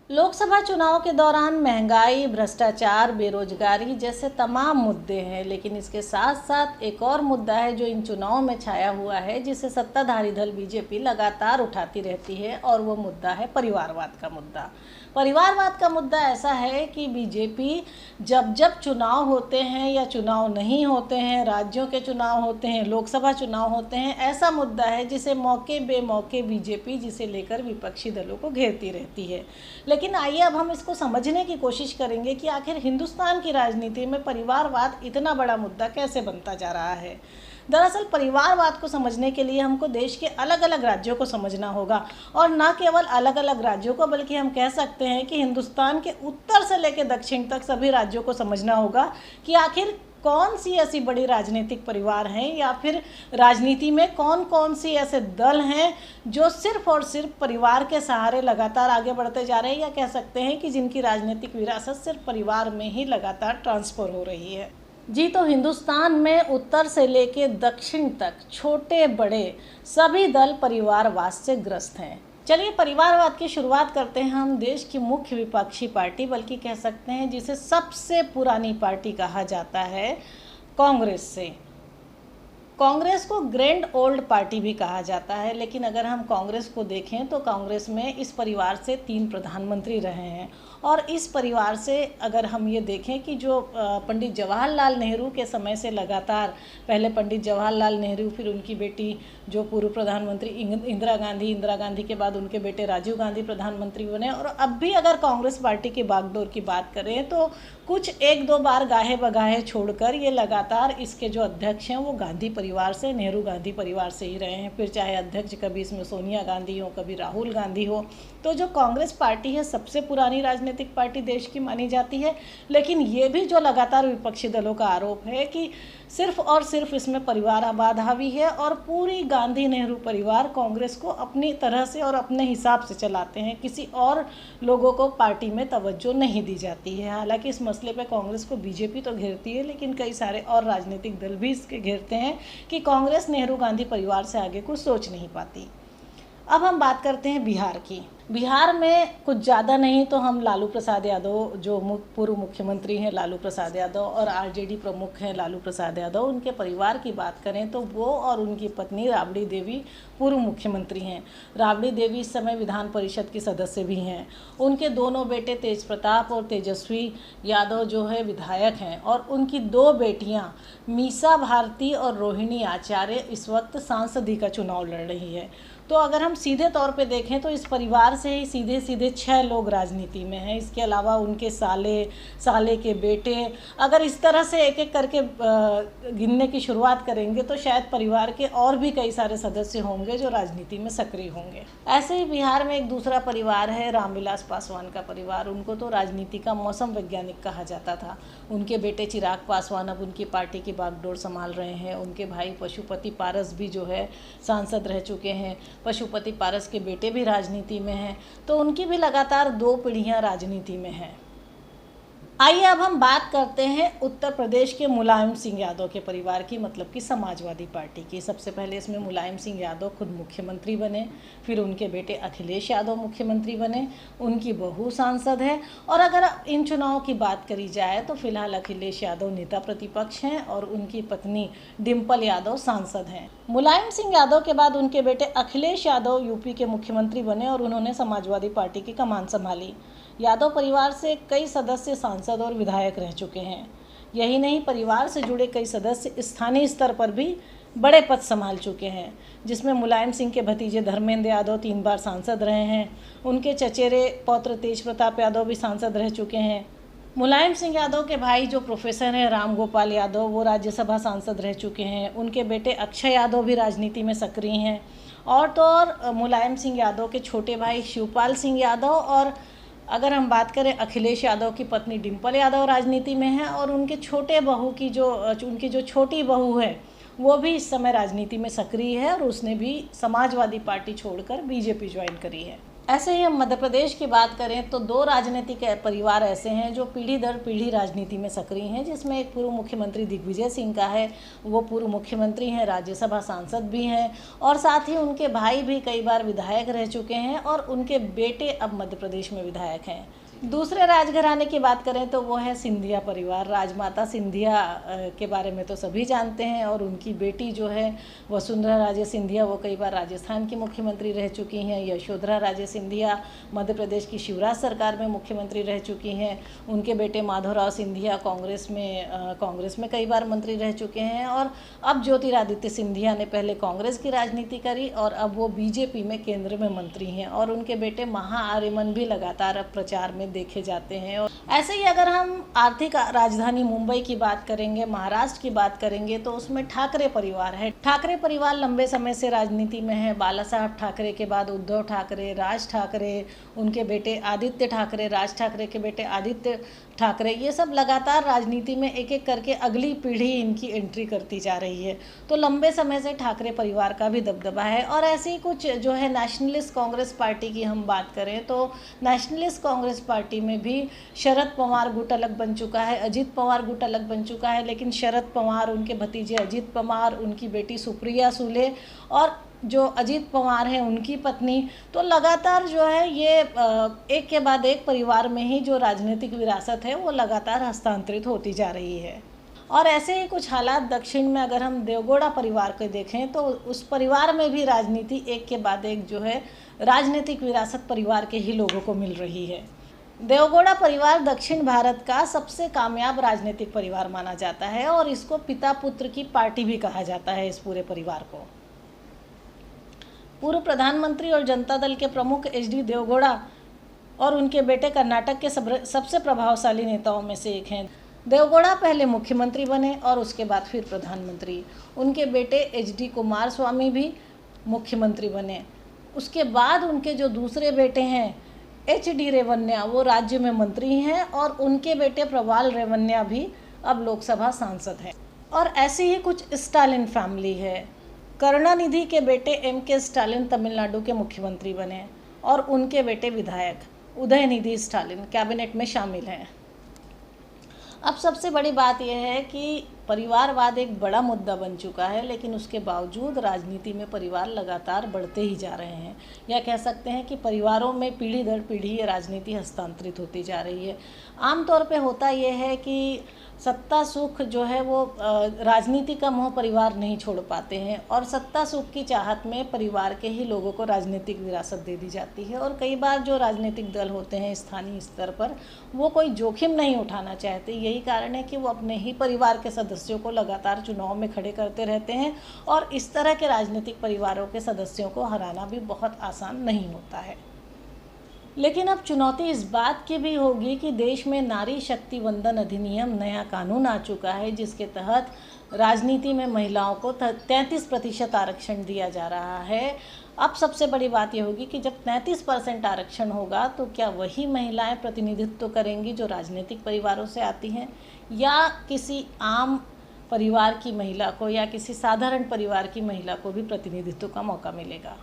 लोकसभा चुनाव के दौरान महंगाई, भ्रष्टाचार, बेरोजगारी जैसे तमाम मुद्दे हैं, लेकिन इसके साथ साथ एक और मुद्दा है जो इन चुनावों में छाया हुआ है, जिसे सत्ताधारी दल बीजेपी लगातार उठाती रहती है, और वो मुद्दा है परिवारवाद का मुद्दा। परिवारवाद का मुद्दा ऐसा है कि बीजेपी जब जब चुनाव होते हैं या चुनाव नहीं होते हैं, राज्यों के चुनाव होते हैं, लोकसभा चुनाव होते हैं, ऐसा मुद्दा है जिसे मौके बेमौके बीजेपी जिसे लेकर विपक्षी दलों को घेरती रहती है। लेकिन आइए अब हम इसको समझने की कोशिश करेंगे कि आखिर हिंदुस्तान की राजनीति में परिवारवाद इतना बड़ा मुद्दा कैसे बनता जा रहा है। दरअसल परिवारवाद को समझने के लिए हमको देश के अलग अलग राज्यों को समझना होगा, और न केवल अलग अलग राज्यों को, बल्कि हम कह सकते हैं कि हिंदुस्तान के उत्तर से लेकर दक्षिण तक सभी राज्यों को समझना होगा कि आखिर कौन सी ऐसी बड़ी राजनीतिक परिवार हैं, या फिर राजनीति में कौन कौन सी ऐसे दल हैं जो सिर्फ और सिर्फ परिवार के सहारे लगातार आगे बढ़ते जा रहे हैं, या कह सकते हैं कि जिनकी राजनीतिक विरासत सिर्फ परिवार में ही लगातार ट्रांसफर हो रही है। जी, तो हिंदुस्तान में उत्तर से लेके दक्षिण तक छोटे बड़े सभी दल परिवारवाद से ग्रस्त हैं। चलिए परिवारवाद की शुरुआत करते हैं हम देश की मुख्य विपक्षी पार्टी, बल्कि कह सकते हैं जिसे सबसे पुरानी पार्टी कहा जाता है, कांग्रेस से। कांग्रेस को ग्रैंड ओल्ड पार्टी भी कहा जाता है, लेकिन अगर हम कांग्रेस को देखें तो कांग्रेस में इस परिवार से 3 प्रधानमंत्री रहे हैं, और इस परिवार से अगर हम ये देखें कि जो पंडित जवाहरलाल नेहरू के समय से लगातार, पहले पंडित जवाहरलाल नेहरू, फिर उनकी बेटी जो पूर्व प्रधानमंत्री इंदिरा गांधी के बाद उनके बेटे राजीव गांधी प्रधानमंत्री बने, और अब भी अगर कांग्रेस पार्टी की बागडोर की बात करें तो कुछ 1-2 बार गाहे बगाहे छोड़कर ये लगातार इसके जो अध्यक्ष हैं वो गांधी परिवार से, नेहरू गांधी परिवार से ही रहे हैं। फिर चाहे अध्यक्ष कभी इसमें सोनिया गांधी हो, कभी राहुल गांधी हो। तो जो कांग्रेस पार्टी है सबसे पुरानी राजनीतिक पार्टी देश की मानी जाती है, लेकिन ये भी जो लगातार विपक्षी दलों का आरोप है कि सिर्फ और सिर्फ इसमें परिवारवाद हावी है, और पूरी गांधी नेहरू परिवार कांग्रेस को अपनी तरह से और अपने हिसाब से चलाते हैं, किसी और लोगों को पार्टी में तवज्जो नहीं दी जाती है। हालांकि इस मसले पे कांग्रेस को बीजेपी तो घेरती है, लेकिन कई सारे और राजनीतिक दल भी इसके घेरते हैं कि कांग्रेस नेहरू गांधी परिवार से आगे कुछ सोच नहीं पाती। अब हम बात करते हैं बिहार की। बिहार में कुछ ज़्यादा नहीं तो हम लालू प्रसाद यादव, जो पूर्व मुख्यमंत्री हैं लालू प्रसाद यादव, और आरजेडी प्रमुख हैं लालू प्रसाद यादव, उनके परिवार की बात करें तो वो और उनकी पत्नी राबड़ी देवी पूर्व मुख्यमंत्री हैं। राबड़ी देवी इस समय विधान परिषद की सदस्य भी हैं। उनके दोनों बेटे तेज प्रताप और तेजस्वी यादव जो है विधायक हैं, और उनकी 2 बेटियाँ मीसा भारती और रोहिणी आचार्य इस वक्त सांसदी का चुनाव लड़ रही है। तो अगर हम सीधे तौर पे देखें तो इस परिवार से ही सीधे सीधे 6 लोग राजनीति में हैं। इसके अलावा उनके साले के बेटे, अगर इस तरह से एक एक करके गिनने की शुरुआत करेंगे तो शायद परिवार के और भी कई सारे सदस्य होंगे जो राजनीति में सक्रिय होंगे। ऐसे ही बिहार में एक दूसरा परिवार है रामविलास पासवान का परिवार। उनको तो राजनीति का मौसम वैज्ञानिक कहा जाता था। उनके बेटे चिराग पासवान अब उनकी पार्टी की बागडोर संभाल रहे हैं। उनके भाई पशुपति पारस भी जो है सांसद रह चुके हैं। पशुपति पारस के बेटे भी राजनीति में हैं, तो उनकी भी लगातार 2 पीढ़ियां राजनीति में हैं। आइए अब हम बात करते हैं उत्तर प्रदेश के मुलायम सिंह यादव के परिवार की, मतलब कि समाजवादी पार्टी की। सबसे पहले इसमें मुलायम सिंह यादव खुद मुख्यमंत्री बने, फिर उनके बेटे अखिलेश यादव मुख्यमंत्री बने, उनकी बहू सांसद है, और अगर इन चुनाव की बात करी जाए तो फिलहाल अखिलेश यादव नेता प्रतिपक्ष हैं और उनकी पत्नी डिम्पल यादव सांसद हैं। मुलायम सिंह यादव के बाद उनके बेटे अखिलेश यादव यूपी के मुख्यमंत्री बने और उन्होंने समाजवादी पार्टी की कमान संभाली। यादव परिवार से कई सदस्य सांसद और विधायक रह चुके हैं। यही नहीं, परिवार से जुड़े कई सदस्य स्थानीय स्तर पर भी बड़े पद संभाल चुके हैं, जिसमें मुलायम सिंह के भतीजे धर्मेंद्र यादव 3 बार सांसद रहे हैं। उनके चचेरे पौत्र तेज प्रताप यादव भी सांसद रह चुके हैं। मुलायम सिंह यादव के भाई जो प्रोफेसर हैं राम गोपाल यादव, वो राज्यसभा सांसद रह चुके हैं। उनके बेटे अक्षय यादव भी राजनीति में सक्रिय हैं। और तो और मुलायम सिंह यादव के छोटे भाई शिवपाल सिंह यादव, और अगर हम बात करें अखिलेश यादव की पत्नी डिम्पल यादव राजनीति में है, और उनके छोटे बहू की उनकी जो छोटी बहू है वो भी इस समय राजनीति में सक्रिय है, और उसने भी समाजवादी पार्टी छोड़कर बीजेपी ज्वाइन करी है। ऐसे ही हम मध्य प्रदेश की बात करें तो दो राजनीतिक परिवार ऐसे हैं जो पीढ़ी दर पीढ़ी राजनीति में सक्रिय हैं, जिसमें एक पूर्व मुख्यमंत्री दिग्विजय सिंह का है। वो पूर्व मुख्यमंत्री हैं, राज्यसभा सांसद भी हैं और साथ ही उनके भाई भी कई बार विधायक रह चुके हैं और उनके बेटे अब मध्य प्रदेश में विधायक हैं। दूसरे राजघराने की बात करें तो वो है सिंधिया परिवार। राजमाता सिंधिया के बारे में तो सभी जानते हैं और उनकी बेटी जो है वसुंधरा राजे सिंधिया, वो कई बार राजस्थान की मुख्यमंत्री रह चुकी हैं। यशोधरा राजे सिंधिया मध्य प्रदेश की शिवराज सरकार में मुख्यमंत्री रह चुकी हैं। उनके बेटे माधवराव सिंधिया कांग्रेस में कई बार मंत्री रह चुके हैं। और अब ज्योतिरादित्य सिंधिया ने पहले कांग्रेस की राजनीति करी और अब वो बीजेपी में केंद्र में मंत्री हैं और उनके बेटे महाआर्यमन भी लगातार अब प्रचार में देखे जाते हैं। और ऐसे ही अगर हम आर्थिक राजधानी मुंबई की बात करेंगे, महाराष्ट्र की बात करेंगे तो उसमें ठाकरे परिवार है। ठाकरे परिवार लंबे समय से राजनीति में है। बाला साहब ठाकरे के बाद उद्धव ठाकरे, राज ठाकरे, उनके बेटे आदित्य ठाकरे, राज ठाकरे के बेटे आदित्य ठाकरे, ये सब लगातार राजनीति में एक एक करके अगली पीढ़ी इनकी एंट्री करती जा रही है। तो लंबे समय से ठाकरे परिवार का भी दबदबा है। और ऐसे ही कुछ जो है नेशनलिस्ट कांग्रेस पार्टी की हम बात करें तो नेशनलिस्ट कांग्रेस पार्टी में भी शरद पवार गुट अलग बन चुका है, अजित पवार गुट अलग बन चुका है। लेकिन शरद पवार, उनके भतीजे अजित पवार, उनकी बेटी सुप्रिया सुले और जो अजित पवार हैं उनकी पत्नी, तो लगातार जो है ये एक के बाद एक परिवार में ही जो राजनीतिक विरासत है वो लगातार हस्तांतरित होती जा रही है। और ऐसे ही कुछ हालात दक्षिण में अगर हम देवगौड़ा परिवार को देखें तो उस परिवार में भी राजनीति एक के बाद एक जो है राजनीतिक विरासत परिवार के ही लोगों को मिल रही है। देवगौड़ा परिवार दक्षिण भारत का सबसे कामयाब राजनीतिक परिवार माना जाता है और इसको पिता पुत्र की पार्टी भी कहा जाता है। इस पूरे परिवार को पूर्व प्रधानमंत्री और जनता दल के प्रमुख एच.डी. देवगौड़ा और उनके बेटे कर्नाटक के सबसे प्रभावशाली नेताओं में से एक हैं। देवगौड़ा पहले मुख्यमंत्री बने और उसके बाद फिर प्रधानमंत्री। उनके बेटे एच.डी. कुमारस्वामी भी मुख्यमंत्री बने। उसके बाद उनके जो दूसरे बेटे हैं एच.डी. रेवन्या, वो राज्य में मंत्री हैं और उनके बेटे प्रवाल रेवन्या भी अब लोकसभा सांसद हैं। और ऐसी ही कुछ स्टालिन फैमिली है। करुणानिधि के बेटे M.K. स्टालिन तमिलनाडु के मुख्यमंत्री बने और उनके बेटे विधायक उदयनिधि स्टालिन कैबिनेट में शामिल हैं। अब सबसे बड़ी बात यह है कि परिवारवाद एक बड़ा मुद्दा बन चुका है, लेकिन उसके बावजूद राजनीति में परिवार लगातार बढ़ते ही जा रहे हैं। या कह सकते हैं कि परिवारों में पीढ़ी दर पीढ़ी ये राजनीति हस्तांतरित होती जा रही है। आमतौर पे होता यह है कि सत्ता सुख जो है वो राजनीति का मोह परिवार नहीं छोड़ पाते हैं और सत्ता सुख की चाहत में परिवार के ही लोगों को राजनीतिक विरासत दे दी जाती है। और कई बार जो राजनीतिक दल होते हैं स्थानीय स्तर पर वो कोई जोखिम नहीं उठाना चाहते। यही कारण है कि वो अपने ही परिवार के सदस्यों को लगातार चुनाव में खड़े करते रहते हैं और इस तरह के राजनीतिक परिवारों के सदस्यों को हराना भी बहुत आसान नहीं होता है। लेकिन अब चुनौती इस बात की भी होगी कि देश में नारी शक्ति वंदन अधिनियम नया कानून आ चुका है, जिसके तहत राजनीति में महिलाओं को 33% आरक्षण दिया जा रहा है। अब सबसे बड़ी बात यह होगी कि जब 33% आरक्षण होगा तो क्या वही महिलाएं प्रतिनिधित्व करेंगी जो राजनीतिक परिवारों से आती हैं, या किसी आम परिवार की महिला को या किसी साधारण परिवार की महिला को भी प्रतिनिधित्व का मौका मिलेगा।